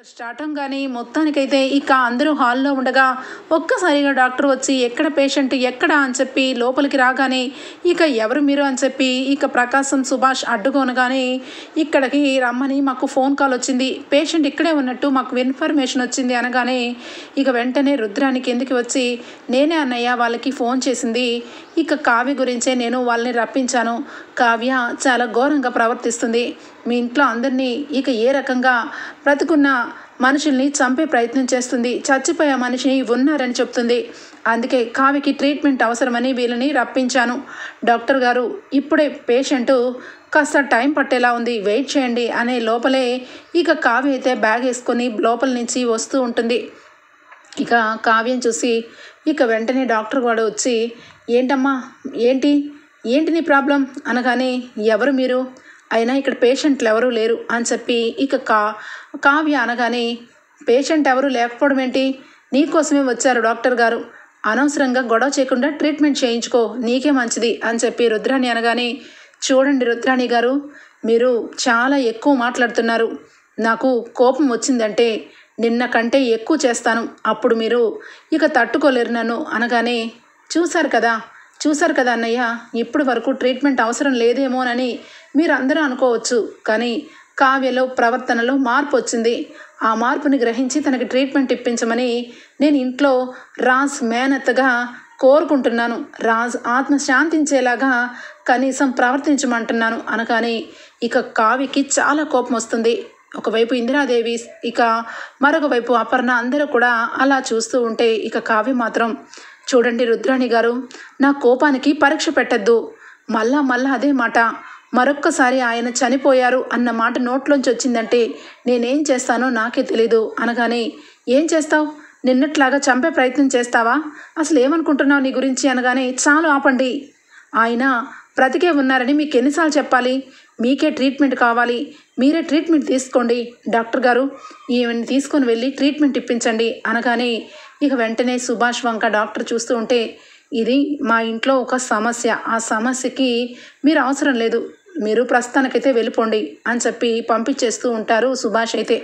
Start అవ్వగానే మొత్తానికైతే ఇక అందరూ హాల్లో ఉండగా ఒక్కసారిగా డాక్టర్ వచ్చి ఎక్కడ పేషెంట్ ఎక్కడ అని చెప్పి లోపలికి రాగానే ఇక ఎవరు మీరు అని చెప్పి ఇక ప్రకాశం సుభాష్ అడ్డుకోనగానే ఇక్కడికి రమ్మని మాకు ఫోన్ కాల్ వచ్చింది, పేషెంట్ ఇక్కడే ఉన్నట్టు మాకు ఇన్ఫర్మేషన్ వచ్చింది అనగానే ఇక వెంటనే రుద్రాని కిందికి వచ్చి నేనే అన్నయ్య వాళ్ళకి ఫోన్ చేసింది, ఇక కావ్య గురించే నేను వాళ్ళని రప్పించాను, కావ్య చాలా ఘోరంగా ప్రవర్తిస్తుంది, మీ ఇంట్లో అందరినీ ఇక ఏ రకంగా బ్రతుకున్న మనుషుల్ని చంపే ప్రయత్నం చేస్తుంది, చచ్చిపోయే మనిషిని ఉన్నారని చెప్తుంది, అందుకే కావ్యకి ట్రీట్మెంట్ అవసరమని వీళ్ళని రప్పించాను, డాక్టర్ గారు ఇప్పుడే పేషెంటు కాస్త టైం పట్టేలా ఉంది, వెయిట్ చేయండి అనే లోపలే ఇక కావ్య అయితే బ్యాగ్ వేసుకొని లోపల నుంచి వస్తూ ఉంటుంది. ఇక కావ్యం చూసి ఇక వెంటనే డాక్టర్ కూడా వచ్చి ఏంటమ్మా ఏంటి ఏంటి నీ ప్రాబ్లం అనగానే ఎవరు మీరు, అయినా ఇక్కడ పేషెంట్లు ఎవరూ లేరు అని చెప్పి ఇక కావ్య అనగానే పేషెంట్ ఎవరు లేకపోవడం ఏంటి, నీకోసమే వచ్చారు డాక్టర్ గారు, అనవసరంగా గొడవ చేయకుండా ట్రీట్మెంట్ చేయించుకో నీకే మంచిది అని చెప్పి రుద్రాణి అనగానే చూడండి రుద్రాణి గారు మీరు చాలా ఎక్కువ మాట్లాడుతున్నారు, నాకు కోపం వచ్చిందంటే నిన్న కంటే ఎక్కువ చేస్తాను, అప్పుడు మీరు ఇక తట్టుకోలేరు నన్ను అనగానే చూశారు కదా అన్నయ్య, ఇప్పటి వరకు ట్రీట్మెంట్ అవసరం లేదేమోనని మీరు అందరూ అనుకోవచ్చు, కానీ కావ్యలో ప్రవర్తనలో మార్పు వచ్చింది, ఆ మార్పుని గ్రహించి తనకి ట్రీట్మెంట్ ఇప్పించమని నేను ఇంట్లో రాజ్ మేనత్తగా కోరుకుంటున్నాను, రాజ్ ఆత్మ శాంతించేలాగా కనీసం ప్రవర్తించమంటున్నాను అనగానే ఇక కావ్యకి చాలా కోపం వస్తుంది. ఒకవైపు ఇందిరాదేవి ఇక మరొక వైపు అపర్ణ అందరూ కూడా అలా చూస్తూ ఉంటే ఇక కావ్య మాత్రం చూడండి రుద్రాణి గారు నా కోపానికి పరీక్ష పెట్టద్దు, మళ్ళా అదే మాట, మరొక్కసారి ఆయన చనిపోయారు అన్న మాట నోట్లోంచి వచ్చిందంటే నేనేం చేస్తానో నాకే తెలీదు అనగానే ఏం చేస్తావు, నిన్నట్లాగా చంపే ప్రయత్నం చేస్తావా, అసలు ఏమనుకుంటున్నావు నీ గురించి అనగానే చాలు ఆపండి, ఆయన బ్రతికే ఉన్నారని మీకు ఎన్నిసార్లు చెప్పాలి, మీకే ట్రీట్మెంట్ కావాలి, మీరే ట్రీట్మెంట్ తీసుకోండి, డాక్టర్ గారు ఈమెను తీసుకొని వెళ్ళి ట్రీట్మెంట్ ఇప్పించండి అనగానే ఇక వెంటనే సుభాష్ వంక డాక్టర్ చూస్తూ ఉంటే ఇది మా ఇంట్లో ఒక సమస్య, ఆ సమస్యకి మీరు అవసరం లేదు, మీరు ప్రస్తుతానికైతే వెళ్ళిపోండి అని చెప్పి పంపించేస్తూ ఉంటారు సుభాష్ అయితే.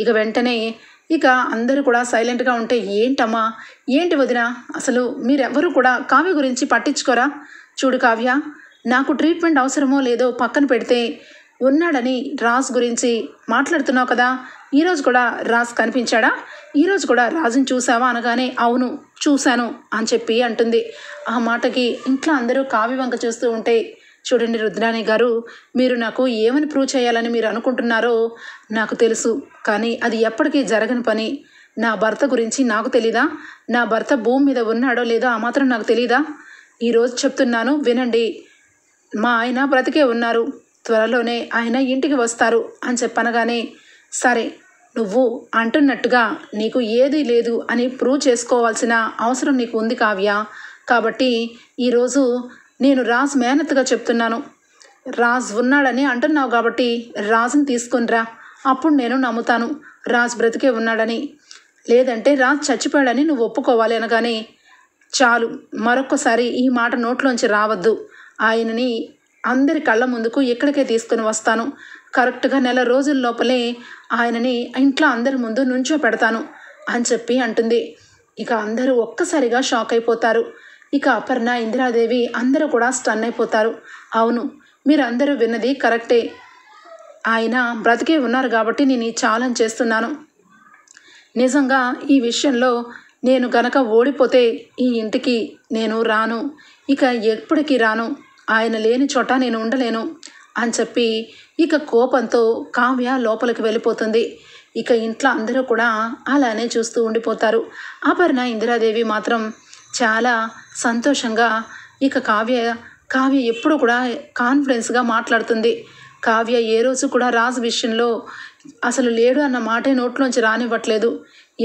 ఇక వెంటనే ఇక అందరూ కూడా సైలెంట్గా ఉంటే ఏంటమ్మా ఏంటి వదిన, అసలు మీరెవ్వరూ కూడా కావ్య గురించి పట్టించుకోరా, చూడు కావ్య నాకు ట్రీట్మెంట్ అవసరమో లేదో పక్కన పెడితే ఉన్నాడని రాజ్ గురించి మాట్లాడుతున్నావు కదా, ఈరోజు కూడా రాజ్ కనిపించాడా, ఈరోజు కూడా రాజుని చూసావా అనగానే అవును చూశాను అని చెప్పి అంటుంది. ఆ మాటకి ఇంట్లో అందరూ కావ్య వంక చూస్తూ ఉంటే చూడండి రుద్రాణి గారు మీరు నాకు ఏమని ప్రూవ్ చేయాలని మీరు అనుకుంటున్నారో నాకు తెలుసు, కానీ అది ఎప్పటికీ జరగని పని, నా భర్త గురించి నాకు తెలీదా, నా భర్త భూమి మీద ఉన్నాడో లేదో ఆ మాత్రం నాకు తెలీదా, ఈరోజు చెప్తున్నాను వినండి, మా ఆయన బ్రతికే ఉన్నారు, త్వరలోనే ఆయన ఇంటికి వస్తారు అని చెప్పనగానే సరే నువ్వు అంటున్నట్టుగా నీకు ఏదీ లేదు అని ప్రూవ్ చేసుకోవాల్సిన అవసరం నీకు ఉంది కావ్య, కాబట్టి ఈరోజు నేను రాజ్ మేనత్తుగా చెప్తున్నాను, రాజ్ ఉన్నాడని అంటున్నావు కాబట్టి రాజుని తీసుకొనిరా, అప్పుడు నేను నమ్ముతాను రాజ్ బ్రతికే ఉన్నాడని, లేదంటే రాజ్ చచ్చిపోయాడని నువ్వు ఒప్పుకోవాలి అనగానే చాలు మరొక్కసారి ఈ మాట నోట్లోంచి రావద్దు, ఆయనని అందరి కళ్ళ ముందుకు ఎక్కడికే తీసుకుని వస్తాను, కరెక్ట్గా నెల రోజుల లోపలే ఆయనని ఇంట్లో అందరి ముందు నుంచో పెడతాను అని చెప్పి అంటుంది. ఇక అందరూ ఒక్కసారిగా షాక్ అయిపోతారు. ఇక అపర్ణ ఇందిరాదేవి అందరూ కూడా స్టన్ అయిపోతారు. అవును మీరందరూ విన్నది కరెక్టే, ఆయన బ్రతికే ఉన్నారు కాబట్టి నేను ఈ ఛాలెంజ్ చేస్తున్నాను, నిజంగా ఈ విషయంలో నేను గనక ఓడిపోతే ఈ ఇంటికి నేను రాను, ఇక ఎప్పటికీ రాను, ఆయన లేని చోట నేను ఉండలేను అని చెప్పి ఇక కోపంతో కావ్య లోపలికి వెళ్ళిపోతుంది. ఇక ఇంట్లో అందరూ కూడా అలానే చూస్తూ ఉండిపోతారు. అపర్ణ ఇందిరాదేవి మాత్రం చాలా సంతోషంగా ఇక కావ్య ఎప్పుడు కూడా కాన్ఫిడెన్స్గా మాట్లాడుతుంది. కావ్య ఏ రోజు కూడా రాజు విషయంలో అసలు లేడు అన్న మాటే నోట్లోంచి రానివ్వట్లేదు,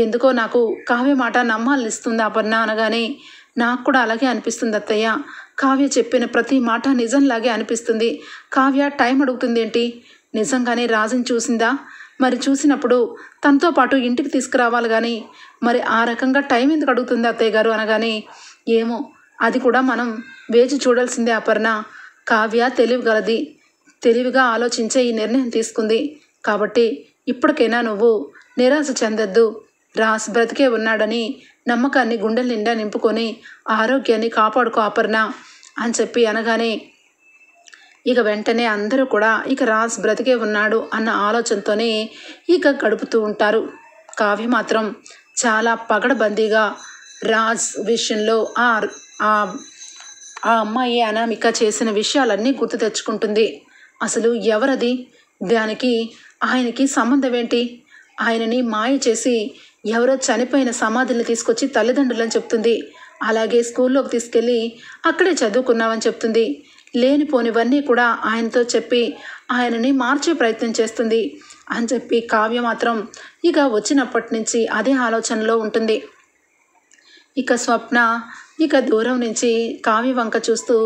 ఎందుకో నాకు కావ్య మాట నమ్మాలనిస్తుంది అపర్ణ అనగానే నాకు కూడా అలాగే అనిపిస్తుంది అత్తయ్య, కావ్య చెప్పిన ప్రతి మాట నిజంలాగే అనిపిస్తుంది, కావ్య టైం అడుగుతుంది ఏంటి, నిజంగానే రాజుని చూసిందా, మరి చూసినప్పుడు తనతో పాటు ఇంటికి తీసుకురావాలి కానీ మరి ఆ రకంగా టైం ఎందుకు అడుగుతుంది అత్తయ్య గారు అనగానే ఏమో అది కూడా మనం వేచి చూడాల్సిందే అపర్ణ, కావ్య తెలివిగలది, తెలివిగా ఆలోచించే ఈ నిర్ణయం తీసుకుంది, కాబట్టి ఇప్పటికైనా నువ్వు నిరాశ చెందొద్దు. రాజ్ బ్రతికే ఉన్నాడని నమ్మకాన్ని గుండెల నిండా నింపుకొని ఆరోగ్యాన్ని కాపాడుకో అపర్ణ అని చెప్పి అనగానే ఇక వెంటనే అందరూ కూడా ఇక రాజ్ బ్రతికే ఉన్నాడు అన్న ఆలోచనతోనే ఇక గడుపుతూ ఉంటారు. కావ్య మాత్రం చాలా పగడబందీగా రాజ్ విషయంలో ఆ అమ్మాయి అనామిక చేసిన విషయాలన్నీ గుర్తు తెచ్చుకుంటుంది. అసలు ఎవరది, దానికి ఆయనకి సంబంధం ఏంటి, ఆయనని మాయ చేసి ఎవరో చనిపోయిన సమాధుల్ని తీసుకొచ్చి తల్లిదండ్రులని చెప్తుంది, అలాగే స్కూల్లోకి తీసుకెళ్ళి అక్కడే చదువుకున్నావని చెప్తుంది, లేనిపోనివన్నీ కూడా ఆయనతో చెప్పి ఆయనని మార్చే ప్రయత్నం చేస్తుంది అని చెప్పి కావ్య మాత్రం ఇక వచ్చినప్పటి నుంచి అదే ఆలోచనలో ఉంటుంది. ఇక స్వప్న ఇక దూరం నుంచి కావ్య వంక చూస్తూ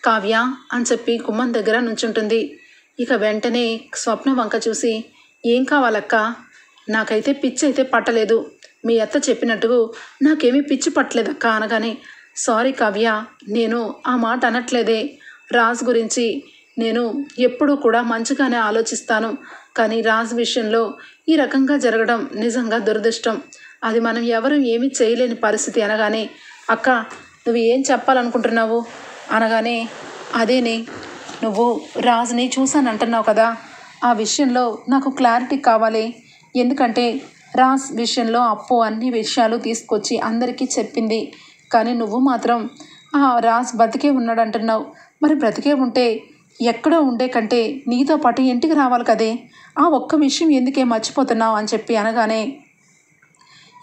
కావ్య అని చెప్పి గుమ్మం దగ్గర నుంచుంటుంది. ఇక వెంటనే స్వప్న వంక చూసి ఏం కావాలక్క, నాకైతే పిచ్చి అయితే పట్టలేదు, మీ అత్త చెప్పినట్టు నాకేమీ పిచ్చి పట్టలేదక్క అనగానే సారీ కావ్య, నేను ఆ మాట అనట్లేదే, రాజ్ గురించి నేను ఎప్పుడూ కూడా మంచిగానే ఆలోచిస్తాను, కానీ రాజ్ విషయంలో ఈ రకంగా జరగడం నిజంగా దురదృష్టం, అది మనం ఎవరు ఏమీ చేయలేని పరిస్థితి అనగానే అక్క నువ్వు ఏం చెప్పాలనుకుంటున్నావు అనగానే అదేనే, నువ్వు రాజ్ని చూశానంటున్నావు కదా, ఆ విషయంలో నాకు క్లారిటీ కావాలి, ఎందుకంటే రాజ్ విషయంలో అప్పు అన్ని విషయాలు తీసుకొచ్చి అందరికీ చెప్పింది, కానీ నువ్వు మాత్రం ఆ రాజ్ బతికే ఉన్నాడు అంటున్నావు, మరి బ్రతికే ఉంటే ఎక్కడో ఉండే కంటే నీతో పాటు ఇంటికి రావాలి కదే, ఆ ఒక్క విషయం ఎందుకే మర్చిపోతున్నావు అని చెప్పి అనగానే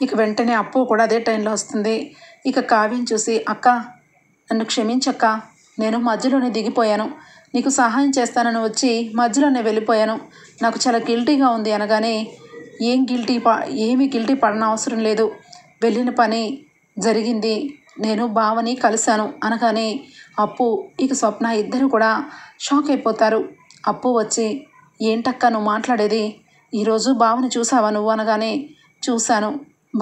ఇక వెంటనే అప్పు కూడా అదే టైంలో వస్తుంది. ఇక కావ్యం చూసి అక్క నన్ను క్షమించక్క, నేను మధ్యలోనే దిగిపోయాను, నీకు సహాయం చేస్తానని వచ్చి మధ్యలోనే వెళ్ళిపోయాను, నాకు చాలా గిల్టీగా ఉంది అనగానే ఏమీ గిల్టీ పడన అవసరం లేదు, వెళ్ళిన పని జరిగింది, నేను బావని కలిశాను అనగానే అప్పు ఇక స్వప్న ఇద్దరు కూడా షాక్ అయిపోతారు. అప్పు వచ్చి ఏంటక్క నువ్వు మాట్లాడేది, ఈరోజు బావని చూసావా నువ్వు అనగానే చూశాను,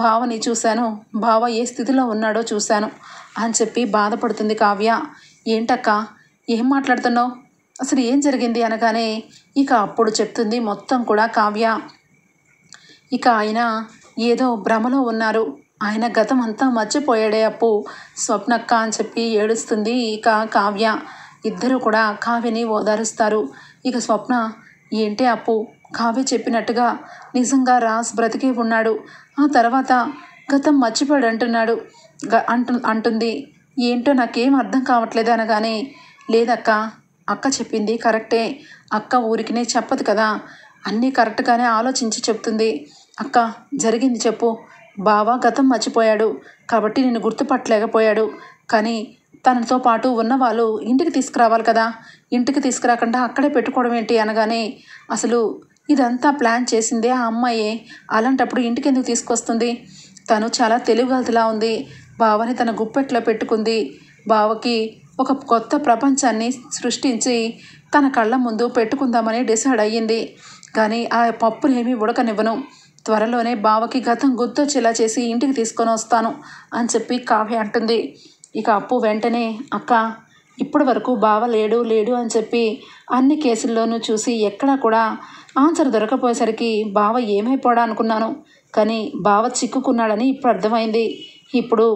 బావని చూశాను, బావ ఏ స్థితిలో ఉన్నాడో చూశాను అని చెప్పి బాధపడుతుంది కావ్య. ఏంటక్క ఏం మాట్లాడుతున్నావు, అసలు ఏం జరిగింది అనగానే ఇక అప్పుడు చెప్తుంది మొత్తం కూడా కావ్య. ఇక ఆయన ఏదో భ్రమలో ఉన్నారు, ఆయన గతం అంతా మర్చిపోయాడే అప్పు, స్వప్నక్క అని చెప్పి ఏడుస్తుంది ఇక కావ్య. ఇద్దరు కూడా కావ్యని ఓదారుస్తారు. ఇక స్వప్న ఏంటి అప్పు, కావ్య చెప్పినట్టుగా నిజంగా రాజ్ బ్రతికే ఉన్నాడు, ఆ తర్వాత గతం మర్చిపోయాడు అంటున్నాడు అంటుంది, ఏంటో నాకేం అర్థం కావట్లేదు అనగానే లేదక్క, అక్క చెప్పింది కరెక్టే, అక్క ఊరికినే చెప్పదు కదా, అన్నీ కరెక్ట్గానే ఆలోచించి చెప్తుంది, అక్క జరిగింది చెప్పు, బావ గతం మర్చిపోయాడు కాబట్టి నేను గుర్తుపట్టలేకపోయాడు, కానీ తనతో పాటు ఉన్నవాళ్ళు ఇంటికి తీసుకురావాలి కదా, ఇంటికి తీసుకురాకుండా అక్కడే పెట్టుకోవడం ఏంటి అనగానే అసలు ఇదంతా ప్లాన్ చేసిందే ఆ అమ్మాయే, అలాంటప్పుడు ఇంటికి ఎందుకు తీసుకొస్తుంది, తను చాలా తెలివిగలదిలా ఉంది, బావని తన గుప్పెట్లో పెట్టుకుంది, బావకి ఒక కొత్త ప్రపంచాన్ని సృష్టించి తన కళ్ళ ముందు పెట్టుకుందామని డిసైడ్ అయ్యింది, కానీ ఆ పప్పునేమీ ఉడకనివ్వను, త్వరలోనే బావకి గతం గుర్తొచ్చేలా చేసి ఇంటికి తీసుకొని వస్తాను అని చెప్పి కావ్య అంటుంది. ఇక అప్పు వెంటనే అక్క ఇప్పటి వరకు బావ లేడు అని చెప్పి అన్ని కేసుల్లోనూ చూసి ఎక్కడా కూడా ఆన్సర్ దొరకపోయేసరికి బావ ఏమైపోడా అనుకున్నాను, కానీ బావ చిక్కుకున్నాడని ఇప్పుడు అర్థమైంది, ఇప్పుడు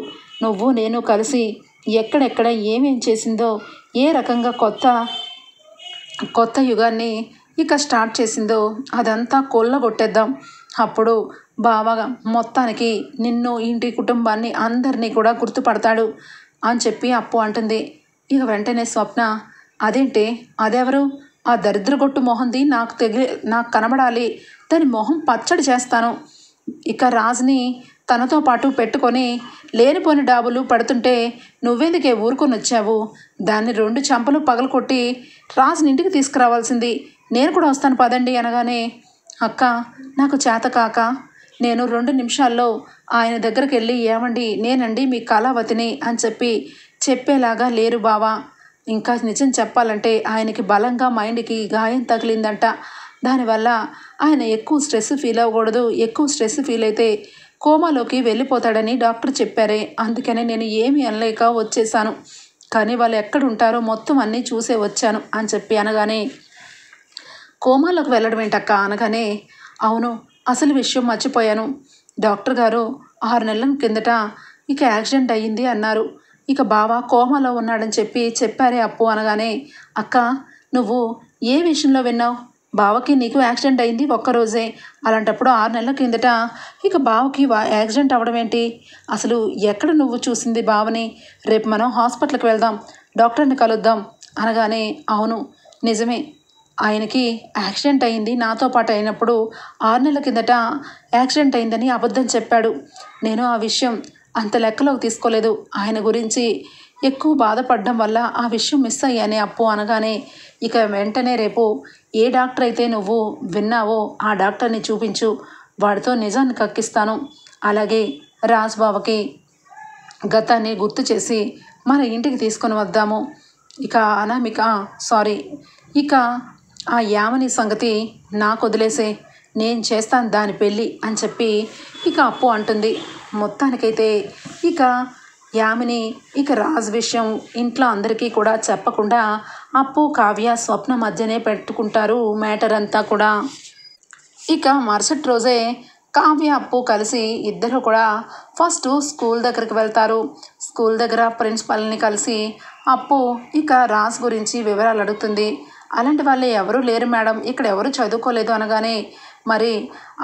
నువ్వు నేను కలిసి ఎక్కడెక్కడ ఏమేం చేసిందో, ఏ రకంగా కొత్త యుగాన్ని ఇక స్టార్ట్ చేసిందో అదంతా కొల్లగొట్టేద్దాం, అప్పుడు బావగా మొత్తానికి నిన్ను ఇంటి కుటుంబాన్ని అందరినీ కూడా గుర్తుపడతాడు అని చెప్పి అప్పు అంటుంది. ఇక వెంటనే స్వప్న అదేంటి, అదెవరు, ఆ దరిద్రగొట్టు మొహంది నాకు కనబడాలి, దాని మొహం పచ్చడి చేస్తాను, ఇక రాజ్ని తనతో పాటు పెట్టుకొని లేనిపోని డాబులు పడుతుంటే నువ్వెందుకే ఊరుకొని వచ్చావు, దాన్ని 2 చెంపలు పగలకొట్టి రాజ్ని ఇంటికి తీసుకురావాల్సింది, నేను కూడా వస్తాను పదండి అనగానే అక్క నాకు చేత కాక నేను 2 నిమిషాల్లో ఆయన దగ్గరికి వెళ్ళి ఏమండి నేనండి మీ కళావతిని అని చెప్పేలాగా లేరు బావా, ఇంకా నిజం చెప్పాలంటే ఆయనకి బలంగా మైండ్కి గాయం తగిలిందంట, దానివల్ల ఆయన ఎక్కువ స్ట్రెస్ ఫీల్ అవ్వకూడదు, ఎక్కువ స్ట్రెస్ ఫీల్ అయితే కోమాలోకి వెళ్ళిపోతాడని డాక్టర్ చెప్పారే, అందుకనే నేను ఏమీ అనలేక వచ్చేసాను, కానీ వాళ్ళు ఎక్కడ ఉంటారో మొత్తం అన్నీ చూసే వచ్చాను అని చెప్పి అనగానే కోమాలోకి వెళ్ళడం ఏంటక్క అనగానే అవును, అసలు విషయం మర్చిపోయాను. డాక్టర్ గారు 6 నెలల కిందట ఇక యాక్సిడెంట్ అయ్యింది అన్నారు. ఇక బావ కోమాలో ఉన్నాడని చెప్పారే అప్పు అనగానే, అక్క నువ్వు ఏ విషయంలో విన్నావు? బావకి నీకు యాక్సిడెంట్ అయింది ఒక్కరోజే. అలాంటప్పుడు 6 నెలల కిందట ఇక బావకి యాక్సిడెంట్ అవ్వడం ఏంటి? అసలు ఎక్కడ నువ్వు చూసింది బావని? రేపు మనం హాస్పిటల్కి వెళ్దాం, డాక్టర్ని కలుద్దాం అనగానే, అవును నిజమే, ఆయనకి యాక్సిడెంట్ అయింది నాతో పాటు అయినప్పుడు 6 నెలల కిందట యాక్సిడెంట్ అయిందని అబద్ధం చెప్పాడు. నేను ఆ విషయం అంత లెక్కలోకి తీసుకోలేదు. ఆయన గురించి ఎక్కువ బాధపడడం వల్ల ఆ విషయం మిస్ అయ్యానే అప్పు అనగానే, ఇక వెంటనే రేపు ఏ డాక్టర్ అయితే నువ్వు విన్నావో ఆ డాక్టర్ని చూపించు, వాడితో నిజాన్ని కక్కిస్తాను. అలాగే రాజ్బావకి గతాన్ని గుర్తు చేసి మన ఇంటికి తీసుకొని వద్దాము. ఇక అనామిక సారీ ఇక ఆ యామిని సంగతి నాకు వదిలేసే, నేను చేస్తాను దాని పెళ్ళి అని చెప్పి ఇక అప్పు అంటుంది. మొత్తానికైతే ఇక యామిని ఇక రాజ్ విషయం ఇంట్లో అందరికీ కూడా చెప్పకుండా అప్పు కావ్య స్వప్న మధ్యనే పెట్టుకుంటారు మ్యాటర్ అంతా కూడా. ఇక మరుసటి రోజే కావ్య అప్పు కలిసి ఇద్దరు కూడా ఫస్ట్ స్కూల్ దగ్గరికి వెళ్తారు. స్కూల్ దగ్గర ప్రిన్సిపల్ని కలిసి అప్పు ఇక రాజ్ గురించి వివరాలు అడుగుతుంది. అలాంటి వాళ్ళు ఎవరూ లేరు మేడం, ఇక్కడ ఎవరు చదువుకోలేదు అనగానే, మరి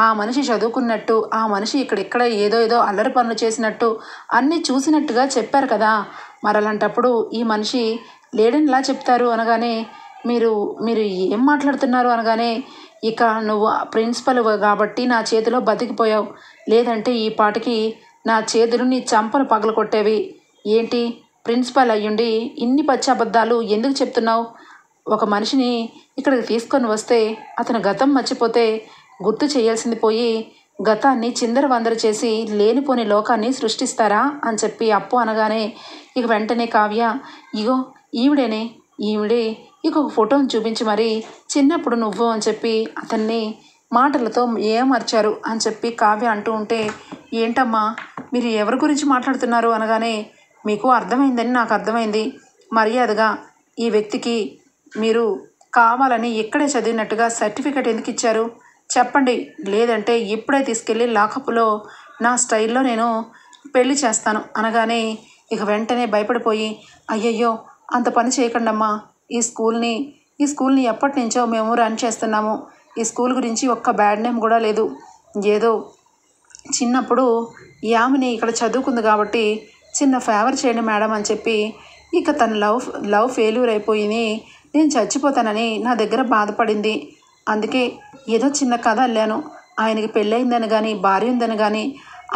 ఆ మనిషి చదువుకున్నట్టు, ఆ మనిషి ఇక్కడ ఏదో అల్లరి పనులు చేసినట్టు అన్నీ చూసినట్టుగా చెప్పారు కదా, మరి అలాంటప్పుడు ఈ మనిషి లేడని చెప్తారు అనగానే, మీరు మీరు ఏం మాట్లాడుతున్నారు అనగానే, ఇక నువ్వు ప్రిన్సిపల్ కాబట్టి నా చేతిలో బతికిపోయావు, లేదంటే ఈ పాటికి నా చేతులు నీ చంపలు పగలు కొట్టేవి. ఏంటి ప్రిన్సిపల్ అయ్యుండి ఇన్ని పచ్చి అబద్ధాలు ఎందుకు చెప్తున్నావు? ఒక మనిషిని ఇక్కడికి తీసుకొని వస్తే అతను గతం మర్చిపోతే గుర్తు చేయాల్సింది పోయి గతాన్ని చిందరవందర చేసి లేనిపోని లోకాన్ని సృష్టిస్తారా అని చెప్పి అప్పు అనగానే, ఇక వెంటనే కావ్య, ఇగో ఈవిడే ఇక ఒక ఫోటోని చూపించి మరి చిన్నప్పుడు నువ్వు అని చెప్పి అతన్ని మాటలతో ఏమర్చారు అని చెప్పి కావ్య అంటూ ఉంటే, ఏంటమ్మా మీరు ఎవరి గురించి మాట్లాడుతున్నారు అనగానే, మీకు అర్థమైందని నాకు అర్థమైంది. మర్యాదగా ఈ వ్యక్తికి మీరు కావాలని ఇక్కడే చదివినట్టుగా సర్టిఫికెట్ ఎందుకు ఇచ్చారు చెప్పండి, లేదంటే ఇప్పుడే తీసుకెళ్ళి లాకప్లో నా స్టైల్లో నేను పెళ్లి చేస్తాను అనగానే, ఇక వెంటనే భయపడిపోయి, అయ్యయ్యో అంత పని చేయకండమ్మా, ఈ స్కూల్ని ఎప్పటి నుంచో మేము రన్ చేస్తున్నాము. ఈ స్కూల్ గురించి ఒక్క బ్యాడ్ నేమ్ కూడా లేదు. ఏదో చిన్నప్పుడు యామిని ఇక్కడ చదువుకుంది కాబట్టి చిన్న ఫేవర్ చేయండి మేడం అని చెప్పి, ఇక తన లవ్ ఫెయిల్యూర్ అయిపోయింది, నేను చచ్చిపోతానని నా దగ్గర బాధపడింది. అందుకే ఏదో చిన్న కథ అల్లాను. ఆయనకి పెళ్ళయిందని కానీ భార్య ఉందని కానీ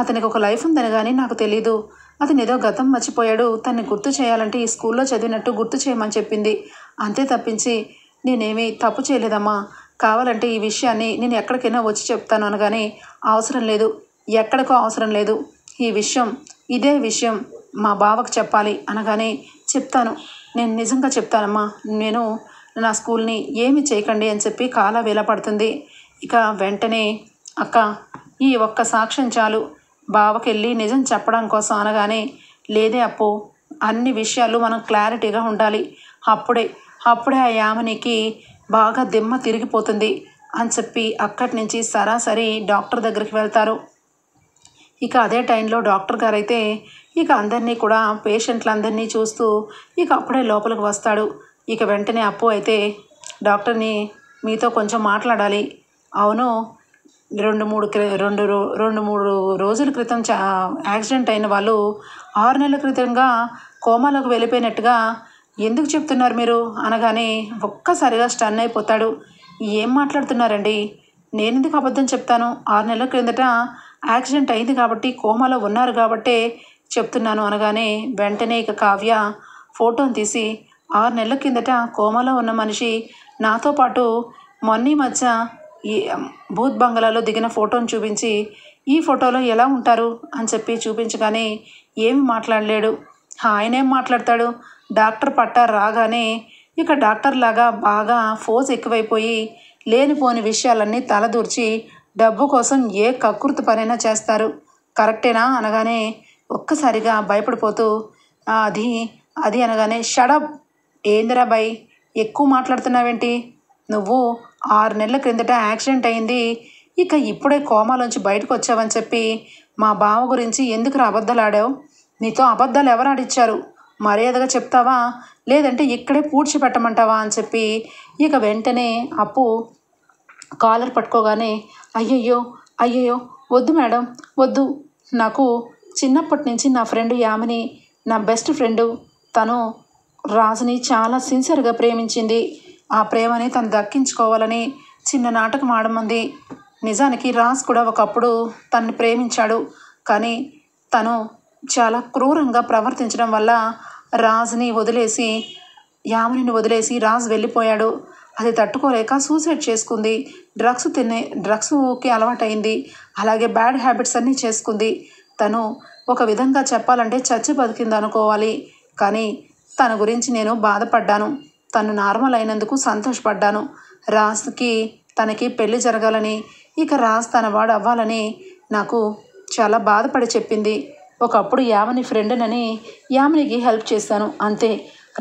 అతనికి ఒక లైఫ్ ఉందని కానీ నాకు తెలీదు. అతను ఏదో గతం మర్చిపోయాడు, తన్ని గుర్తు చేయాలంటే ఈ స్కూల్లో చదివినట్టు గుర్తు చేయమని చెప్పింది. అంతే తప్పించి నేనేమీ తప్పు చేయలేదమ్మా. కావాలంటే ఈ విషయాన్ని నేను ఎక్కడికైనా వచ్చి చెప్తాను అనగానే, అవసరం లేదు, ఎక్కడికో అవసరం లేదు, ఇదే విషయం మా బావకు చెప్పాలి అనగానే, చెప్తాను, నేను నిజంగా చెప్తానమ్మా, నేను నా స్కూల్ని ఏమి చేయకండి అని చెప్పి కాలా వేలపడుతుంది. ఇక వెంటనే అక్క ఈ ఒక్క సాక్ష్యం చాలు బావకెళ్ళి నిజం చెప్పడం కోసం అనగానే, లేదే అప్పు, అన్ని విషయాలు మనం క్లారిటీగా ఉండాలి, అప్పుడే ఆ యామినికి బాగా దిమ్మ తిరిగిపోతుంది అని చెప్పి అక్కడి నుంచి సరాసరి డాక్టర్ దగ్గరికి వెళ్తారు. ఇక అదే టైంలో డాక్టర్ గారైతే ఇక అందరినీ కూడా పేషెంట్లందరినీ చూస్తూ ఇక అప్పుడే లోపలికి వస్తాడు. ఇక వెంటనే అప్పు అయితే, డాక్టర్ని మీతో కొంచెం మాట్లాడాలి. అవును, 2-3 రోజుల క్రితం యాక్సిడెంట్ అయిన వాళ్ళు 6 నెలల క్రితంగా కోమాలోకి వెళ్ళిపోయినట్టుగా ఎందుకు చెప్తున్నారు మీరు అనగానే ఒక్కసారిగా స్టన్ అయిపోతాడు. ఏం మాట్లాడుతున్నారండి, నేను ఎందుకు అబద్ధం చెప్తాను? 6 నెలల క్రిందట యాక్సిడెంట్ అయింది కాబట్టి కోమాలో ఉన్నారు కాబట్టే చెప్తున్నాను అనగానే, వెంటనే ఇక కావ్య ఫోటోని తీసి 6 నెలల కిందట కోమాలో ఉన్న మనిషి నాతో పాటు మొన్న మధ్య ఈ భూత్ బంగ్లాలో దిగిన ఫోటోని చూపించి, ఈ ఫోటోలో ఎలా ఉంటారు అని చెప్పి చూపించగానే ఏమి మాట్లాడలేడు. ఆయనేం మాట్లాడతాడు, డాక్టర్ పట్టా రాగానే ఇక డాక్టర్ లాగా బాగా ఫోర్స్ ఎక్కువైపోయి లేనిపోని విషయాలన్నీ తలదూర్చి డబ్బు కోసం ఏ కకృతి పనైనా చేస్తారు, కరెక్టేనా అనగానే ఒక్కసారిగా భయపడిపోతూ అది అనగానే, షడప్, ఏందిరా బై, ఎక్కువ మాట్లాడుతున్నావేంటి? నువ్వు 6 నెలల క్రిందట యాక్సిడెంట్ అయింది ఇక ఇప్పుడే కోమాలోంచి బయటకు వచ్చావని చెప్పి మా బావ గురించి ఎందుకు అబద్ధాలు ఆడావు? నీతో అబద్ధాలు ఎవరు ఆడిచ్చారు? మర్యాదగా చెప్తావా లేదంటే ఇక్కడే పూడ్చిపెట్టమంటావా అని చెప్పి ఇక వెంటనే అప్పు కాలర్ పట్టుకోగానే అయ్యయ్యో అయ్యయ్యో వద్దు మేడం వద్దు, నాకు చిన్నప్పటి నుంచి నా ఫ్రెండ్ యామిని నా బెస్ట్ ఫ్రెండు, తను రాజుని చాలా సిన్సియర్గా ప్రేమించింది. ఆ ప్రేమని తను దక్కించుకోవాలని చిన్న నాటకం ఆడమంది. నిజానికి రాజ్ కూడా ఒకప్పుడు తన్ని ప్రేమించాడు, కానీ తను చాలా క్రూరంగా ప్రవర్తించడం వల్ల రాజుని వదిలేసి యామినిని వదిలేసి రాజు వెళ్ళిపోయాడు. అది తట్టుకోలేక సూసైడ్ చేసుకుంది. డ్రగ్స్కి అలవాటైంది. అలాగే బ్యాడ్ హ్యాబిట్స్ అన్నీ చేసుకుంది. తను ఒక విధంగా చెప్పాలంటే చచ్చి బతికింది అనుకోవాలి. కానీ తన గురించి నేను బాధపడ్డాను. తను నార్మల్ అయినందుకు సంతోషపడ్డాను. రాజ్కి తనకి పెళ్లి జరగాలని, ఇక రాజ్ తన వాడు అవ్వాలని నాకు చాలా బాధపడి చెప్పింది. ఒకప్పుడు యామిని ఫ్రెండ్నని యామినికి హెల్ప్ చేశాను అంతే.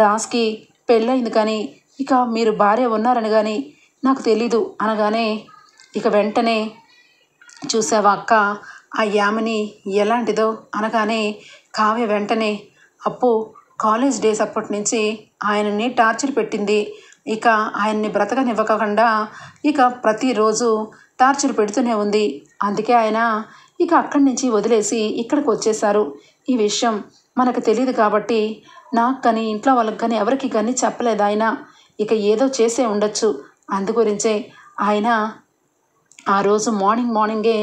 రాజ్కి పెళ్ళయింది కానీ ఇక మీరు భార్య ఉన్నారని కానీ నాకు తెలీదు అనగానే ఇక వెంటనే చూసావా అక్క ఆ యామిని ఎలాంటిదో అనగానే కావ్య వెంటనే అప్పు కాలేజ్ డేస్ అప్పటి నుంచి ఆయనని టార్చర్ పెట్టింది. ఇక ఆయన్ని బ్రతకనివ్వకుండా ఇక ప్రతిరోజు టార్చర్ పెడుతూనే ఉంది. అందుకే ఆయన ఇక అక్కడి నుంచి వదిలేసి ఇక్కడికి వచ్చేశారు. ఈ విషయం మనకు తెలియదు కాబట్టి నాకు కానీ ఇంట్లో వాళ్ళకి కానీ ఎవరికి కానీ చెప్పలేదు ఆయన. ఇక ఏదో చేసే ఉండొచ్చు. అందుగురించే ఆయన ఆ రోజు మార్నింగే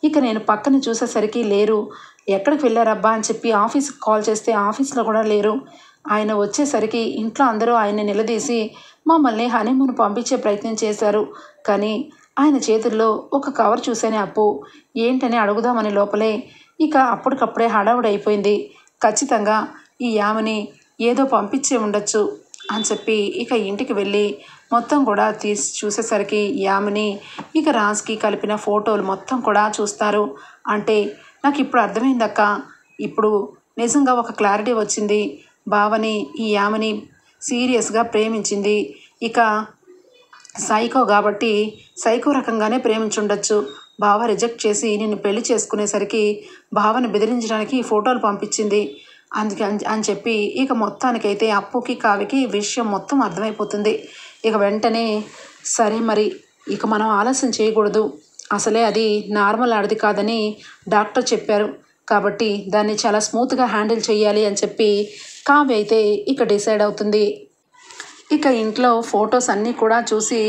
ఇక నేను పక్కన చూసేసరికి లేరు. ఎక్కడికి వెళ్ళారబ్బా అని చెప్పి ఆఫీస్కి కాల్ చేస్తే ఆఫీస్లో కూడా లేరు. ఆయన వచ్చేసరికి ఇంట్లో అందరూ ఆయన్ని నిలదీసి మమ్మల్ని హనీమూన్ పంపించే ప్రయత్నం చేశారు. కానీ ఆయన చేతుల్లో ఒక కవర్ చూసానే అప్పు ఏంటని అడుగుదామని లోపలే ఇక అప్పటికప్పుడే హడావుడైపోయింది. ఖచ్చితంగా ఈ యామిని ఏదో పంపించే ఉండొచ్చు అని చెప్పి ఇక ఇంటికి వెళ్ళి మొత్తం కూడా తీసి చూసేసరికి యామిని ఇక రాజ్కి కలిపిన ఫోటోలు మొత్తం కూడా చూస్తారు. అంటే నాకు ఇప్పుడు అర్థమైందక్క, ఇప్పుడు నిజంగా ఒక క్లారిటీ వచ్చింది. బావని ఈ యామిని సీరియస్గా ప్రేమించింది. ఇక సైకో కాబట్టి సైకో రకంగానే ప్రేమించుండొచ్చు. బావ రిజెక్ట్ చేసి నిన్ను పెళ్లి చేసుకునేసరికి బావని బెదిరించడానికి ఫోటోలు పంపించింది అందుకే అని చెప్పి ఇక మొత్తానికైతే అప్పుకి కావ్యకి విషయం మొత్తం అర్థమైపోతుంది. ఇక వెంటనే సరే మరి ఇక మనం ఆలస్యం చేయకూడదు, అసలే అది నార్మల్ ఆడది కాదని డాక్టర్ చెప్పారు కాబట్టి దాన్ని చాలా స్మూత్గా హ్యాండిల్ చేయాలి అని చెప్పి కావ్య అయితే ఇక డిసైడ్ అవుతుంది. ఇక ఇంట్లో ఫొటోస్ అన్నీ కూడా చూసి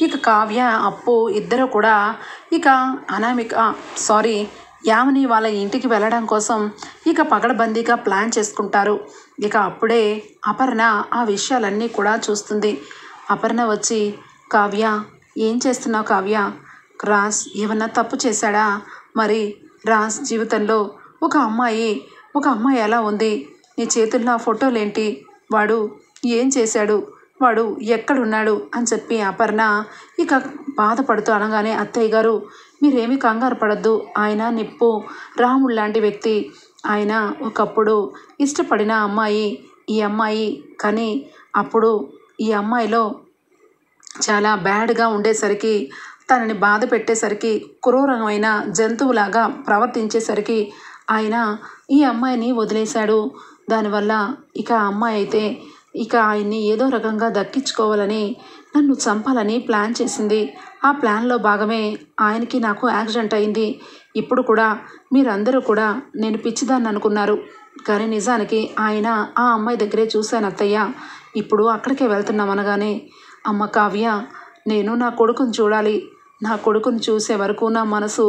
ఇక కావ్య అప్పు ఇద్దరు కూడా ఇక యామిని వాళ్ళ ఇంటికి వెళ్ళడం కోసం ఇక పగడబందీగా ప్లాన్ చేసుకుంటారు. ఇక అప్పుడే అపర్ణ ఆ విషయాలన్నీ కూడా చూస్తుంది. అపర్ణ వచ్చి కావ్య ఏం చేస్తున్నావు కావ్య? రాజ్ ఏమన్నా తప్పు చేశాడా? మరి రాజ్ జీవితంలో ఒక అమ్మాయి ఎలా ఉంది? నీ చేతుల్లో ఫోటోలేంటి? వాడు ఏం చేశాడు? వాడు ఎక్కడున్నాడు అని చెప్పి అపర్ణ ఇక బాధపడుతూ అనగానే అత్తయ్య గారు మీరేమీ కంగారు పడద్దు, ఆయన నిప్పు రాముడు లాంటి వ్యక్తి. ఆయన ఒకప్పుడు ఇష్టపడిన అమ్మాయి ఈ అమ్మాయి, కానీ అప్పుడు ఈ అమ్మాయిలో చాలా బ్యాడ్గా ఉండేసరికి తనని బాధ పెట్టేసరికి క్రూరమైన జంతువులాగా ప్రవర్తించేసరికి ఆయన ఈ అమ్మాయిని వదిలేశాడు. దానివల్ల ఇక అమ్మాయి అయితే ఇక ఆయన్ని ఏదో రకంగా దక్కించుకోవాలని నన్ను చంపాలని ప్లాన్ చేసింది. ఆ ప్లాన్లో భాగమే ఆయనకి నాకు యాక్సిడెంట్ అయింది. ఇప్పుడు కూడా మీరందరూ కూడా నేను పిచ్చిదాన్ని అనుకున్నారు, కానీ నిజానికి ఆయన ఆ అమ్మాయి దగ్గరే చూశాను అత్తయ్య. ఇప్పుడు అక్కడికే వెళ్తున్నాం అనగానే అమ్మ కావ్య నేను నా కొడుకుని చూడాలి. నా కొడుకుని చూసే వరకు నా మనసు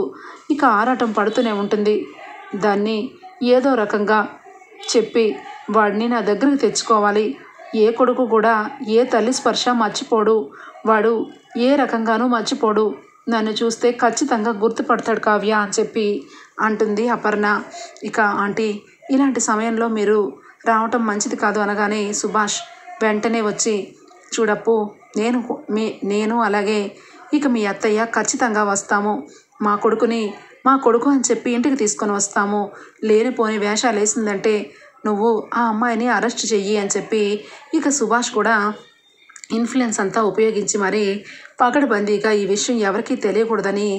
ఇక ఆరాటం పడుతూనే ఉంటుంది. దాన్ని ఏదో రకంగా చెప్పి వాడిని నా దగ్గరికి తెచ్చుకోవాలి. ఏ కొడుకు కూడా ఏ తల్లి స్పర్శ మర్చిపోడు, వాడు ఏ రకంగానూ మర్చిపోడు. నన్ను చూస్తే ఖచ్చితంగా గుర్తుపడతాడు కావ్య అని చెప్పి అంటుంది అపర్ణ. ఇక ఆంటీ ఇలాంటి సమయంలో మీరు రావటం మంచిది కాదు అనగానే సుభాష్ వెంటనే వచ్చి చూడప్పు నేను అలాగే ఇక మీ అత్తయ్య ఖచ్చితంగా వస్తాము. మా కొడుకు అని చెప్పి ఇంటికి తీసుకొని వస్తాము. లేనిపోని వేషాలు వేసిందంటే నువ్వు ఆ అమ్మాయిని అరెస్ట్ చెయ్యి అని చెప్పి ఇక సుభాష్ కూడా ఇన్ఫ్లుయెన్స్ అంతా ఉపయోగించి మరి పకడ్బందీగా ఈ విషయం ఎవరికీ తెలియకూడదని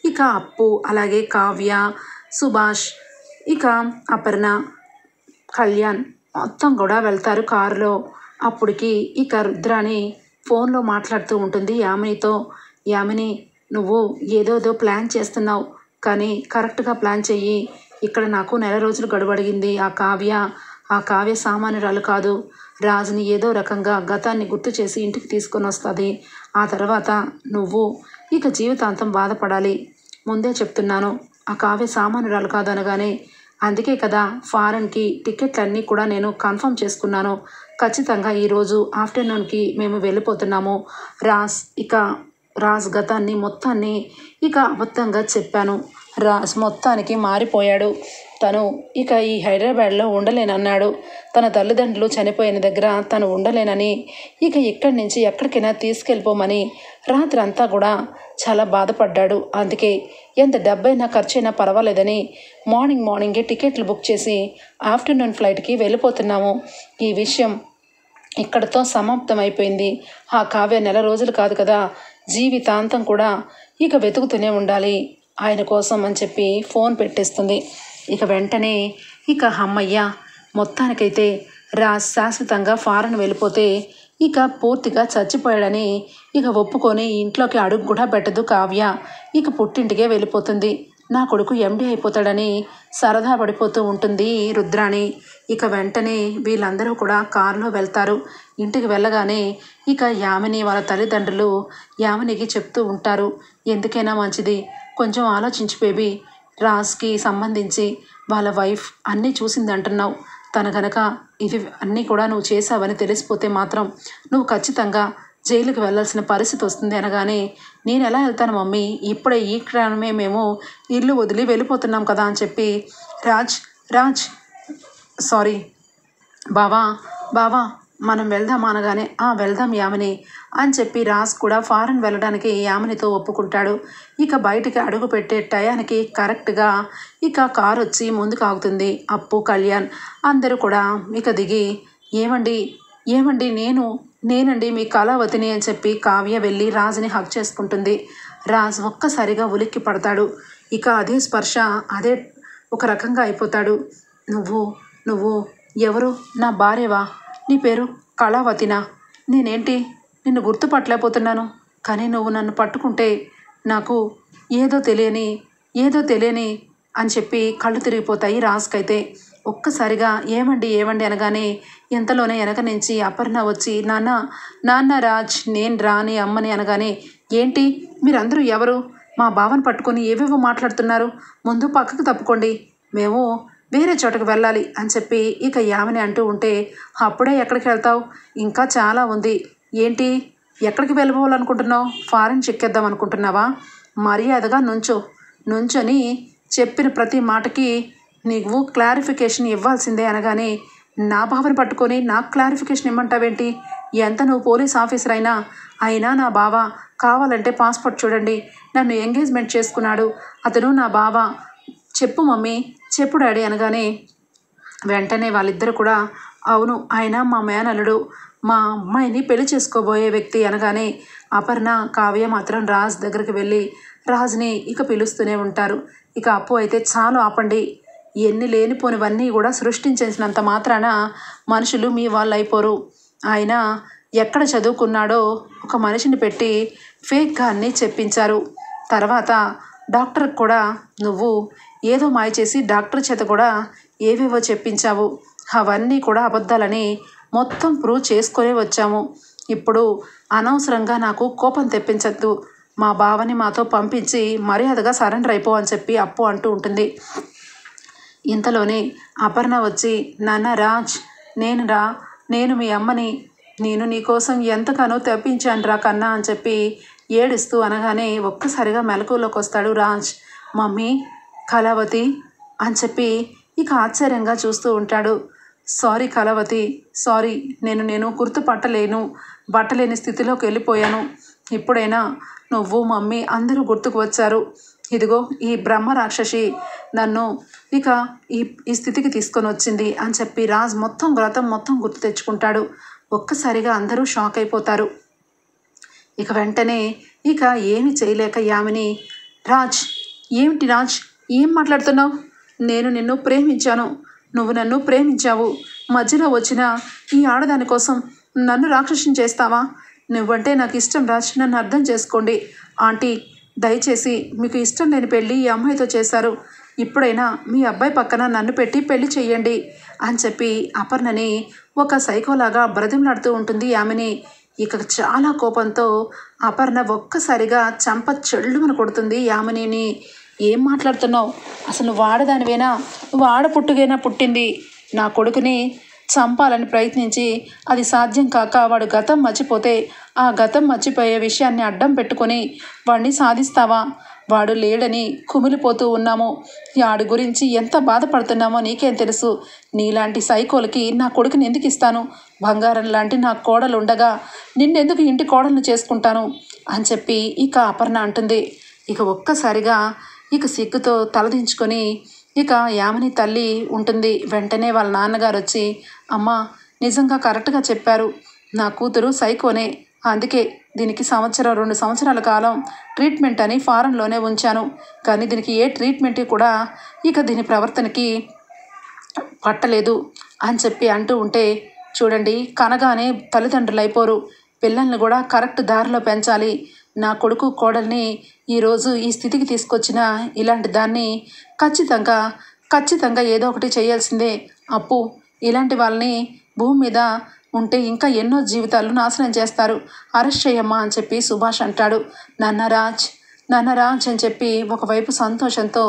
ఇక అప్పు, అలాగే కావ్య, సుభాష్, ఇక అపర్ణ, కళ్యాణ్ మొత్తం కూడా వెళ్తారు కారులో. అప్పటికి ఇక రుద్రాని ఫోన్లో మాట్లాడుతూ ఉంటుంది యామినితో. యామిని, నువ్వు ఏదోదో ప్లాన్ చేస్తున్నావు, కానీ కరెక్ట్గా ప్లాన్ చెయ్యి. ఇక్కడ నాకు నెల రోజులు గడువడిగింది. ఆ కావ్య సామాన్యురాలు కాదు. రాజుని ఏదో రకంగా గతాన్ని గుర్తు చేసి ఇంటికి తీసుకొని వస్తుంది. ఆ తర్వాత నువ్వు ఇక జీవితాంతం బాధపడాలి. ముందే చెప్తున్నాను, ఆ కావ్య సామాన్యురాలు కాదు అనగానే, అందుకే కదా ఫారెన్కి టికెట్లన్నీ కూడా నేను కన్ఫర్మ్ చేసుకున్నాను. ఖచ్చితంగా ఈరోజు ఆఫ్టర్నూన్కి మేము వెళ్ళిపోతున్నాము. రాజ్ గతాన్ని మొత్తాన్ని ఇక అబద్ధంగా చెప్పాను. రాజ్ మొత్తానికి మారిపోయాడు. తను ఇక ఈ హైదరాబాద్లో ఉండలేనన్నాడు. తన తల్లిదండ్రులు చనిపోయిన దగ్గర తను ఉండలేనని ఇక ఇక్కడి నుంచి ఎక్కడికైనా తీసుకెళ్ళిపోమని రాత్రంతా కూడా చాలా బాధపడ్డాడు. అందుకే ఎంత డబ్బైనా ఖర్చైనా పర్వాలేదని మార్నింగే టికెట్లు బుక్ చేసి ఆఫ్టర్నూన్ ఫ్లైట్కి వెళ్ళిపోతున్నాము. ఈ విషయం ఇక్కడతో సమాప్తమైపోయింది. ఆ కావ్య నెల రోజులు కాదు కదా, జీవితాంతం కూడా ఇక వెతుకుతూనే ఉండాలి ఆయన కోసం అని చెప్పి ఫోన్ పెట్టేస్తుంది. ఇక వెంటనే ఇక అమ్మయ్య, మొత్తానికైతే రాజ్ శాశ్వతంగా ఫారెన్ వెళ్ళిపోతే ఇక పూర్తిగా చచ్చిపోయాడని ఇక ఒప్పుకొని ఇంట్లోకి అడుగు కూడా పెట్టదు కావ్య. ఇక పుట్టింటికే వెళ్ళిపోతుంది. నా కొడుకు ఎండి అయిపోతాడని సరదా పడిపోతూ ఉంటుంది రుద్రాణి. ఇక వెంటనే వీళ్ళందరూ కూడా కారులో వెళ్తారు. ఇంటికి వెళ్ళగానే ఇక యామిని వాళ్ళ తల్లిదండ్రులు యామినికి చెప్తూ ఉంటారు, ఎందుకైనా మంచిది కొంచెం ఆలోచించి బేబీ, రాజ్కి సంబంధించి వాళ్ళ వైఫ్ అన్నీ చూసింది అంటున్నావు. తన గనక ఇది అన్నీ కూడా నువ్వు చేసావని తెలిసిపోతే మాత్రం నువ్వు ఖచ్చితంగా జైలుకి వెళ్ళాల్సిన పరిస్థితి వస్తుంది అనగానే, నేను ఎలా వెళ్తాను మమ్మీ, ఇప్పుడే ఈ క్షణమే మేము ఇల్లు వదిలి వెళ్ళిపోతున్నాం కదా అని చెప్పి రాజ్ సారీ బావా మనం వెళ్దామా అనగానే, వెళ్దాం యామిని అని చెప్పి రాజ్ కూడా ఫారెన్ వెళ్ళడానికి యామినితో ఒప్పుకుంటాడు. ఇక బయటికి అడుగు పెట్టే టయానికి కరెక్ట్గా ఇక కారు వచ్చి ముందుకు ఆగుతుంది. అప్పు, కళ్యాణ్ అందరూ కూడా ఇక దిగి, ఏమండి నేనండి మీ కళావతిని అని చెప్పి కావ్య వెళ్ళి రాజుని హక్ చేసుకుంటుంది. రాజ్ ఒక్కసారిగా ఉలిక్కి పడతాడు. ఇక అదే స్పర్శ, అదే ఒక రకంగా అయిపోతాడు. నువ్వు ఎవరు? నా భార్యవా? నీ పేరు కళావతినా? నేనేంటి నిన్ను గుర్తుపట్టలేకపోతున్నాను, కానీ నువ్వు నన్ను పట్టుకుంటే నాకు ఏదో తెలియని అని చెప్పి కళ్ళు తిరిగిపోతాయి రాజ్కైతే. ఒక్కసారిగా ఏమండి అనగానే ఎంతలోనే వెనక నుంచి అపర్ణ వచ్చి, నాన్న రాజ్, నేను రాని అమ్మని అనగానే, ఏంటి మీరందరూ ఎవరు? మా బావని పట్టుకొని ఏవేవో మాట్లాడుతున్నారు, ముందు పక్కకు తప్పుకోండి, మేము వేరే చోటకు వెళ్ళాలి అని చెప్పి ఇక యామిని అంటూ ఉంటే, అప్పుడే ఎక్కడికి వెళ్తావు, ఇంకా చాలా ఉంది. ఏంటి ఎక్కడికి వెళ్ళిపోవాలనుకుంటున్నావు? ఫారెన్ చెక్కేద్దాం అనుకుంటున్నావా? మర్యాదగా నుంచొని చెప్పిన ప్రతి మాటకి నీవు క్లారిఫికేషన్ ఇవ్వాల్సిందే అనగానే, నా బావని పట్టుకొని నాకు క్లారిఫికేషన్ ఇమ్మంటావేంటి? ఎంత నువ్వు పోలీస్ ఆఫీసర్ అయినా నా బావ కావాలంటే పాస్పోర్ట్ చూడండి, నన్ను ఎంగేజ్మెంట్ చేసుకున్నాడు, అతను నా బావ, చెప్పు మమ్మీ, చెప్పు డాడీ అనగానే వెంటనే వాళ్ళిద్దరు కూడా, అవును ఆయన మా మేనల్లుడు, మా అమ్మాయిని పెళ్లి చేసుకోబోయే వ్యక్తి అనగానే అపర్ణ, కావ్య మాత్రం రాజ్ దగ్గరికి వెళ్ళి రాజ్ని ఇక పిలుస్తూనే ఉంటారు. ఇక అప్పు అయితే, చాలు ఆపండి, ఎన్ని లేనిపోనివన్నీ కూడా సృష్టించేసినంత మాత్రాన మనుషులు మీ వాళ్ళు అయిపోరు. ఆయన ఎక్కడ చదువుకున్నాడో ఒక మనిషిని పెట్టి ఫేక్గా అన్నీ చెప్పించారు. తర్వాత డాక్టర్కి కూడా నువ్వు ఏదో మాయ చేసి డాక్టర్ చేత కూడా ఏవేవో చెప్పించావు. అవన్నీ కూడా అబద్ధాలని మొత్తం ప్రూవ్ చేసుకొని వచ్చాము. ఇప్పుడు అనవసరంగా నాకు కోపం తెప్పించద్దు, మా బావని మాతో పంపించి మర్యాదగా సరెండర్ అయిపో అని చెప్పి అప్పు అంటూ ఉంటుంది. ఇంతలోనే అపర్ణ వచ్చి, నాన్న రాజ్, నేను మీ అమ్మని, నేను నీకోసం ఎంతగానో తెప్పించాను రా కన్నా అని చెప్పి ఏడుస్తూ అనగానే ఒక్కసారిగా మెలకువలోకి వస్తాడు రాజ్. మమ్మీ, కళావతి అని చెప్పి ఇక ఆశ్చర్యంగా చూస్తూ ఉంటాడు. సారీ కళావతి, సారీ, నేను పట్టలేని స్థితిలోకి వెళ్ళిపోయాను. ఇప్పుడైనా నువ్వు మమ్మీ అందరూ గుర్తుకు వచ్చారు. ఇదిగో ఈ బ్రహ్మ రాక్షసి నన్ను ఇక ఈ స్థితికి తీసుకొని వచ్చింది అని చెప్పి రాజ్ మొత్తం వ్రతం మొత్తం గుర్తు తెచ్చుకుంటాడు. ఒక్కసారిగా అందరూ షాక్ అయిపోతారు. ఇక వెంటనే ఇక ఏమి చేయలేక యామిని, రాజ్, ఏమిటి రాజ్, ఏం మాట్లాడుతున్నావు? నేను నిన్ను ప్రేమించాను, నువ్వు నన్ను ప్రేమించావు. మధ్యలో వచ్చిన ఈ ఆడదాని కోసం నన్ను రాక్షసం చేస్తావా? నువ్వంటే నాకు ఇష్టం రాజ్, నన్ను అర్థం చేసుకోండి. ఆంటీ, దయచేసి మీకు ఇష్టం లేని పెళ్ళి ఈ అమ్మాయితో చేశారు. ఇప్పుడైనా మీ అబ్బాయి పక్కన నన్ను పెట్టి పెళ్లి చెయ్యండి అని చెప్పి అపర్ణని ఒక సైకోలాగా బ్రతిమలాడుతూ ఉంటుంది యామిని. ఇక చాలా కోపంతో అపర్ణ ఒక్కసారిగా చంప చెళ్ళుమని కొడుతుంది యామినిని. ఏం మాట్లాడుతున్నావు? అసలు నువ్వు ఆడదానివేనా? నువ్వు ఆడపుట్టుగైనా పుట్టింది? నా కొడుకుని చంపాలని ప్రయత్నించి అది సాధ్యం కాక వాడు గతం మర్చిపోతే ఆ గతం మర్చిపోయే విషయాన్ని అడ్డం పెట్టుకొని వాడిని సాధిస్తావా? వాడు లేడని కుమిలిపోతూ ఉన్నాము. వాడి గురించి ఎంత బాధపడుతున్నామో నీకేం తెలుసు? నీలాంటి సైకోలకి నా కొడుకుని ఎందుకు ఇస్తాను? బంగారం లాంటి నా కోడలు ఉండగా నిన్నెందుకు ఇంటి కోడలను చేసుకుంటాను అని చెప్పి ఇక అపర్ణ అంటుంది. ఇక ఒక్కసారిగా ఇక సిగ్గుతో తలదించుకొని ఇక యామిని తల్లి ఉంటుంది. వెంటనే వాళ్ళ నాన్నగారు వచ్చి, అమ్మ, నిజంగా కరెక్ట్గా చెప్పారు, నా కూతురు సైకోనే, అందుకే దీనికి 2 సంవత్సరాల కాలం ట్రీట్మెంట్ అని ఫారెన్లోనే ఉంచాను. కానీ దీనికి ఏ ట్రీట్మెంట్ కూడా ఇక దీని ప్రవర్తనకి పట్టలేదు అని చెప్పి అంటూ ఉంటే, చూడండి, కనగానే తల్లిదండ్రులు అయిపోరు, పిల్లల్ని కూడా కరెక్ట్ దారిలో పెంచాలి. నా కొడుకు కోడల్ని ఈరోజు ఈ స్థితికి తీసుకొచ్చిన ఇలాంటి దాన్ని ఖచ్చితంగా ఏదో ఒకటి చేయాల్సిందే. అప్పు, ఇలాంటి వాళ్ళని భూమి మీద ఉంటే ఇంకా ఎన్నో జీవితాలు నాశనం చేస్తారు, అరెస్ట్ చేయమ్మా అని చెప్పి సుభాష్ అంటాడు. నాన్న రాజ్ అని చెప్పి ఒకవైపు సంతోషంతో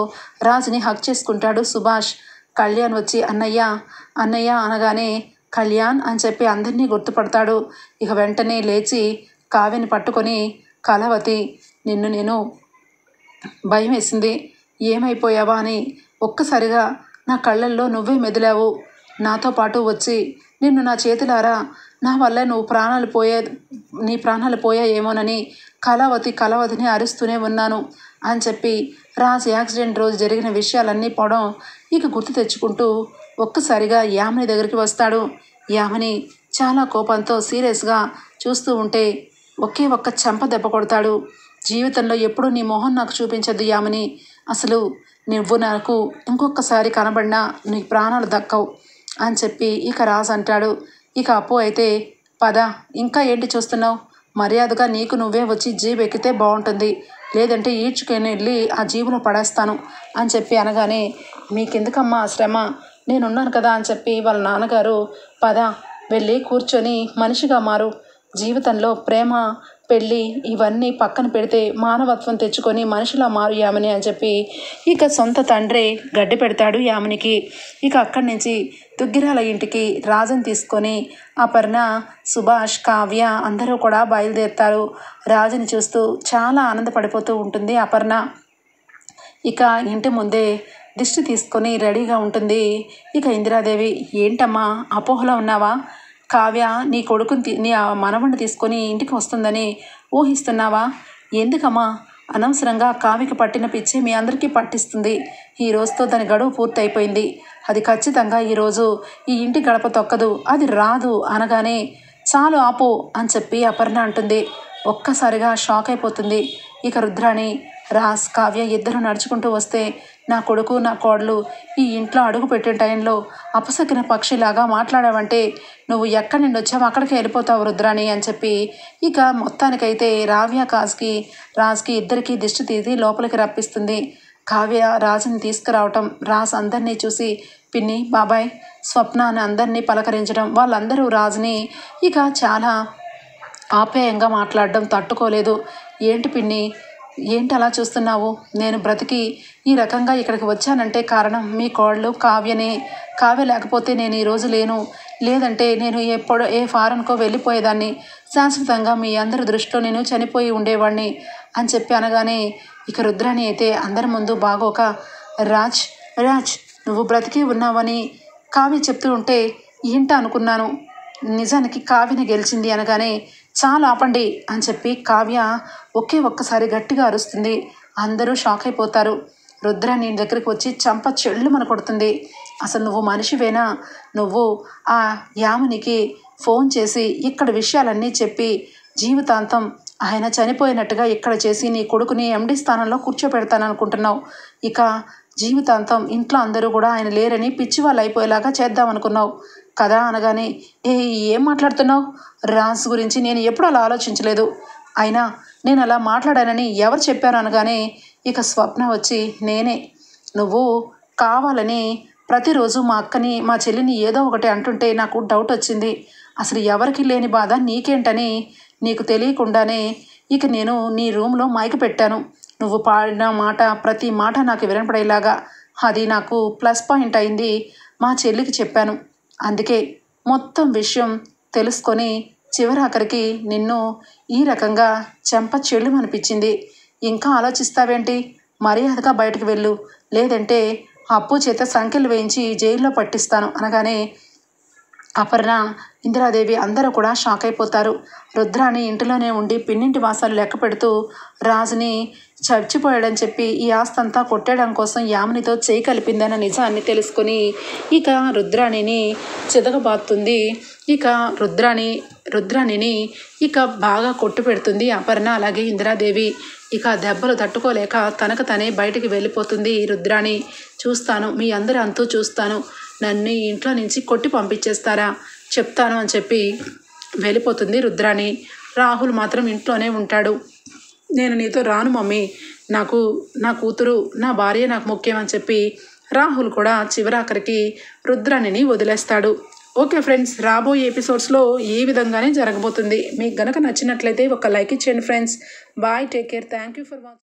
రాజ్ని హక్ చేసుకుంటాడు సుభాష్. కళ్యాణ్ వచ్చి అన్నయ్య అనగానే కళ్యాణ్ అని చెప్పి అందరినీ గుర్తుపడతాడు. ఇక వెంటనే లేచి కావ్యని పట్టుకొని, కళావతి, నిన్ను నేను భయం వేసింది, ఏమైపోయావా అని ఒక్కసారిగా నా కళ్ళల్లో నువ్వే మెదిలావు. నాతో పాటు వచ్చి నిన్ను నా చేతులారా నా వల్ల నీ ప్రాణాలు పోయాయేమోనని కళావతిని అరుస్తూనే ఉన్నాను అని చెప్పి రాజ్ యాక్సిడెంట్ రోజు జరిగిన విషయాలన్నీ పోవడం ఇక గుర్తు తెచ్చుకుంటూ ఒక్కసారిగా యామిని దగ్గరికి వస్తాడు. యామిని చాలా కోపంతో సీరియస్గా చూస్తూ ఉంటే ఒకే ఒక్క చెంప దెబ్బ కొడతాడు. జీవితంలో ఎప్పుడూ నీ మొహం నాకు చూపించద్దు యామిని, అసలు నువ్వు నాకు ఇంకొకసారి కనబడినా నీ ప్రాణాలు దక్కవు అని చెప్పి ఇక రాజ్ అంటాడు. ఇక అప్పు అయితే, పద, ఇంకా ఏంటి చూస్తున్నావు? మర్యాదగా నీకు నువ్వే వచ్చి జీబు ఎక్కితే బాగుంటుంది, లేదంటే ఈడ్చుకొని వెళ్ళి ఆ జీబులో పడేస్తాను అని చెప్పి అనగానే, మీకెందుకమ్మా శ్రమ, నేనున్నాను కదా అని చెప్పి వాళ్ళ నాన్నగారు, పద, వెళ్ళి కూర్చొని మనిషిగా మారు, జీవితంలో ప్రేమ, పెళ్ళి ఇవన్నీ పక్కన పెడితే మానవత్వం తెచ్చుకొని మనిషిలా మారు యామిని అని చెప్పి ఇక సొంత తండ్రే గడ్డి పెడతాడు యామినికి. ఇక అక్కడి నుంచి దుగ్గిరాల ఇంటికి రాజుని తీసుకొని అపర్ణ, సుభాష్, కావ్య అందరూ కూడా బయలుదేరుతారు. రాజుని చూస్తూ చాలా ఆనందపడిపోతూ ఉంటుంది అపర్ణ. ఇక ఇంటి ముందే దిష్టి తీసుకొని రెడీగా ఉంటుంది ఇక ఇందిరాదేవి. ఏంటమ్మా అపోహలో ఉన్నావా? కావ్య నీ కొడుకుని నీ మనవణ్ణి తీసుకొని ఇంటికి వస్తుందని ఊహిస్తున్నావా? ఎందుకమ్మా అనవసరంగా కావ్యకి పట్టిన పిచ్చి మీ అందరికీ పట్టిస్తుంది. ఈ రోజుతో దాని గడువు పూర్తి అయిపోయింది. అది ఖచ్చితంగా ఈరోజు ఈ ఇంటి గడప తొక్కదు, అది రాదు అనగానే, చాలు ఆపు అని చెప్పి అపర్ణ అంటుంది. ఒక్కసారిగా షాక్ అయిపోతుంది. ఇక రుద్రాణి, రాజ్, కావ్య ఇద్దరు నడుచుకుంటూ వస్తే, నా కొడుకు నా కోడలు ఈ ఇంట్లో అడుగు పెట్టే టైంలో అపసకిన పక్షిలాగా మాట్లాడావంటే నువ్వు ఎక్కడి నుండి వచ్చావు అక్కడికి వెళ్ళిపోతావు రుద్రాణి అని చెప్పి ఇక మొత్తానికైతే రాజ్కి ఇద్దరికీ దిష్టి తీసి లోపలికి రప్పిస్తుంది. కావ్య రాజుని తీసుకురావటం, రాజ్ అందరినీ చూసి పిన్ని, బాబాయ్, స్వప్న అని అందరినీ పలకరించడం, వాళ్ళందరూ రాజుని ఇక చాలా ఆప్యాయంగా మాట్లాడడం తట్టుకోలేదు. ఏంటి పిన్ని, ఏంటి అలా చూస్తున్నావు? నేను బ్రతికి ఈ రకంగా ఇక్కడికి వచ్చానంటే కారణం మీ కోడలు కావ్యనే. కావ్య లేకపోతే నేను ఈరోజు లేను, లేదంటే నేను ఏ ఫారెన్కో వెళ్ళిపోయేదాన్ని, శాశ్వతంగా మీ అందరి దృష్టిలో నేను చనిపోయి ఉండేవాడిని అని చెప్పి అనగానే ఇక రుద్రాణి అయితే అందరి ముందు బాగోక, రాజ్ నువ్వు బ్రతికి ఉన్నావని కావ్య చెప్తూ ఉంటే ఏంట అనుకున్నాను, నిజానికి కావ్యని గెలిచింది అనగానే, చాలా ఆపండి అని చెప్పి కావ్య ఒక్కసారి గట్టిగా అరుస్తుంది. అందరూ షాక్ అయిపోతారు. రుద్రాణి దగ్గరికి వచ్చి చంప చెళ్ళు మన కొడుతుంది. అసలు నువ్వు మనిషివేనా? నువ్వు ఆ యామునికి ఫోన్ చేసి ఇక్కడ విషయాలన్నీ చెప్పి జీవితాంతం ఆయన చనిపోయినట్టుగా ఇక్కడ చేసి నీ కొడుకుని ఎండి స్థానంలో కూర్చోపెడతాననుకుంటున్నావు. ఇక జీవితాంతం ఇంట్లో అందరూ కూడా ఆయన లేరని పిచ్చి వాళ్ళు అయిపోయేలాగా చేద్దామనుకున్నావు కదా అనగానే, ఏం మాట్లాడుతున్నావు? రాజ్ గురించి నేను ఎప్పుడు అలా ఆలోచించలేదు. అయినా నేను అలా మాట్లాడానని ఎవరు చెప్పారు అనగానే ఇక స్వప్న వచ్చి, నేనే. నువ్వు కావాలని ప్రతిరోజు మా అక్కని మా చెల్లిని ఏదో ఒకటి అంటుంటే నాకు డౌట్ వచ్చింది. అసలు ఎవరికి లేని బాధ నీకేంటని నీకు తెలియకుండానే ఇక నేను నీ రూమ్లో మైక్ పెట్టాను. నువ్వు పాడిన మాట ప్రతి మాట నాకు వినపడేలాగా. అది నాకు ప్లస్ పాయింట్ అయింది. మా చెల్లికి చెప్పాను. అందుకే మొత్తం విషయం తెలుసుకొని చివరాఖరికి నిన్ను ఈ రకంగా చెంప చెల్లుమనిపించింది. ఇంకా ఆలోచిస్తావేంటి? మర్యాదగా బయటకు వెళ్ళు, లేదంటే అప్పు చేత సంఖ్యలు వేయించి జైల్లో పట్టిస్తాను అనగానే అపర్ణ, ఇందిరాదేవి అందరూ కూడా షాక్ అయిపోతారు. రుద్రాని ఇంటిలోనే ఉండి పిన్నింటి వాసాలు లెక్క పెడుతూ రాజుని చచ్చిపోయాడని చెప్పి ఈ ఆస్తంతా కొట్టేయడం కోసం యామినితో చేయి కలిపిందన్న నిజాన్ని తెలుసుకొని ఇక రుద్రాణిని చితకబాతుంది. ఇక రుద్రాణిని ఇక బాగా కొట్టు పెడుతుంది అపర్ణ, అలాగే ఇందిరాదేవి. ఇక దెబ్బలు తట్టుకోలేక తనకు తనే బయటికి వెళ్ళిపోతుంది రుద్రాణి. చూస్తాను, మీ అందరి అంతూ చూస్తాను, నన్ను ఇంట్లో నుంచి కొట్టి పంపించేస్తారా చెప్తాను అని చెప్పి వెళ్ళిపోతుంది రుద్రాణి. రాహుల్ మాత్రం ఇంట్లోనే ఉంటాడు. నేను నీతో రాను మమ్మీ, నాకు నా కూతురు నా భార్య నాకు ముఖ్యం అని చెప్పి రాహుల్ కూడా చివరాఖరికి రుద్రాణిని వదిలేస్తాడు. ఓకే ఫ్రెండ్స్, రాబోయే ఎపిసోడ్స్లో ఈ విధంగానే జరగబోతుంది. మీకు గనక నచ్చినట్లయితే ఒక లైక్ ఇచ్చేయండి friends. Bye, take care, thank you for watching.